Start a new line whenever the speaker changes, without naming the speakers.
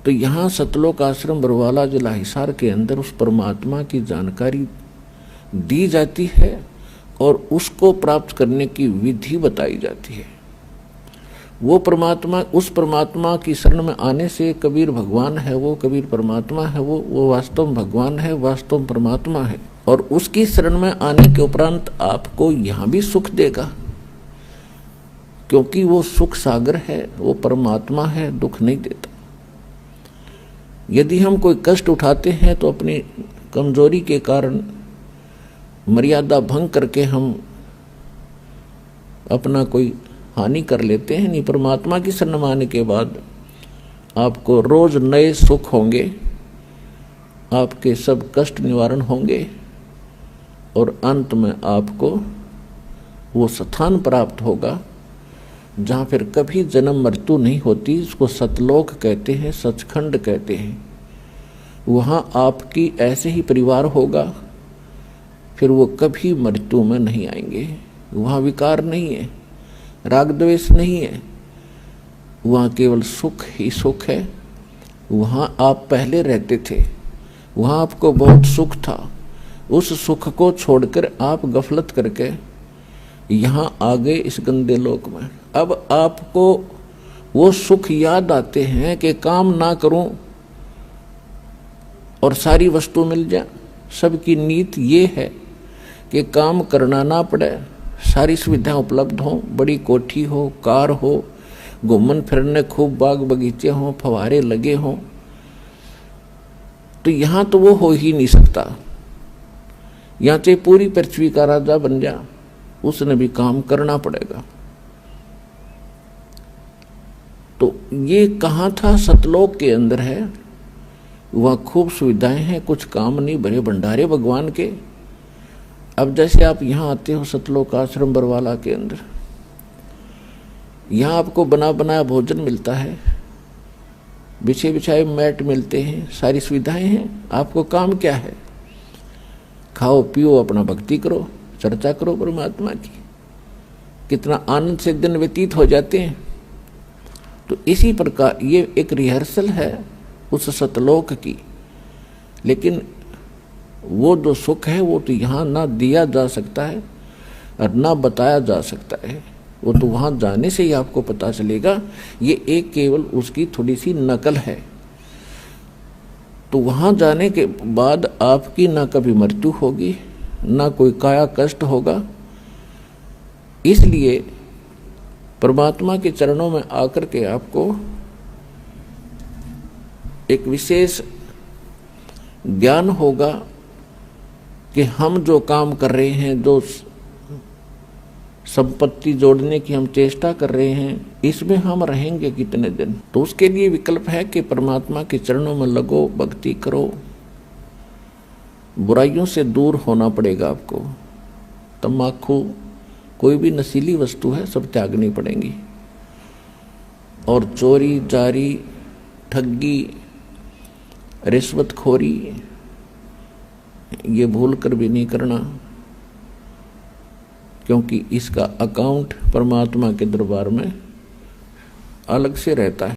तो यहाँ सतलोक आश्रम बरवाला जिला हिसार के अंदर उस परमात्मा की जानकारी दी जाती है और उसको प्राप्त करने की विधि बताई जाती है। वो परमात्मा, उस परमात्मा की शरण में आने से कबीर भगवान है, वो कबीर परमात्मा है, वो वास्तव में भगवान है, वास्तव में परमात्मा है। और उसकी शरण में आने के उपरांत आपको यहाँ भी सुख देगा, क्योंकि वो सुख सागर है, वो परमात्मा है, दुख नहीं देता। यदि हम कोई कष्ट उठाते हैं तो अपनी कमजोरी के कारण मर्यादा भंग करके हम अपना कोई हानि कर लेते हैं। नहीं, परमात्मा की शरण में आने के बाद आपको रोज नए सुख होंगे, आपके सब कष्ट निवारण होंगे और अंत में आपको वो स्थान प्राप्त होगा जहाँ फिर कभी जन्म मृत्यु नहीं होती। इसको सतलोक कहते हैं, सचखंड कहते हैं। वहाँ आपकी ऐसे ही परिवार होगा, फिर वो कभी मृत्यु में नहीं आएंगे। वहाँ विकार नहीं है, राग द्वेष नहीं है, वहाँ केवल सुख ही सुख है। वहाँ आप पहले रहते थे, वहाँ आपको बहुत सुख था, उस सुख को छोड़कर आप गफलत करके यहाँ आ गए इस गंदे लोक में। अब आपको वो सुख याद आते हैं कि काम ना करूं और सारी वस्तु मिल जाए। सबकी नीत ये है कि काम करना ना पड़े, सारी सुविधाएं उपलब्ध हों, बड़ी कोठी हो, कार हो, घूमन फिरने खूब बाग बगीचे हों, फवारे लगे हों। तो यहाँ तो वो हो ही नहीं सकता। यहाँ चाहे पूरी पृथ्वी का राजा बन जा, उसने भी काम करना पड़ेगा। तो ये कहाँ था? सतलोक के अंदर है। वहाँ खूब सुविधाएं हैं, कुछ काम नहीं, भरे भंडारे भगवान के। अब जैसे आप यहाँ आते हो सतलोक आश्रम बरवाला के अंदर, यहाँ आपको बना बनाया भोजन मिलता है, बिछे बिछाए मैट मिलते हैं, सारी सुविधाएं हैं। आपको काम क्या है? खाओ पियो, अपना भक्ति करो, चर्चा करो परमात्मा की। कितना आनंद से दिन व्यतीत हो जाते हैं। तो इसी प्रकार ये एक रिहर्सल है उस सतलोक की। लेकिन वो जो सुख है वो तो यहाँ ना दिया जा सकता है और ना बताया जा सकता है। वो तो वहाँ जाने से ही आपको पता चलेगा। ये एक केवल उसकी थोड़ी सी नकल है। तो वहाँ जाने के बाद आपकी ना कभी मृत्यु होगी, ना कोई काया कष्ट होगा। इसलिए परमात्मा के चरणों में आकर के आपको एक विशेष ज्ञान होगा कि हम जो काम कर रहे हैं, जो संपत्ति जोड़ने की हम चेष्टा कर रहे हैं, इसमें हम रहेंगे कितने दिन। तो उसके लिए विकल्प है कि परमात्मा के चरणों में लगो, भक्ति करो। बुराइयों से दूर होना पड़ेगा आपको। तम्बाकू, कोई भी नशीली वस्तु है, सब त्यागनी पड़ेंगी। और चोरी, जारी, ठगी, रिश्वतखोरी, ये भूल कर भी नहीं करना, क्योंकि इसका अकाउंट परमात्मा के दरबार में अलग से रहता है।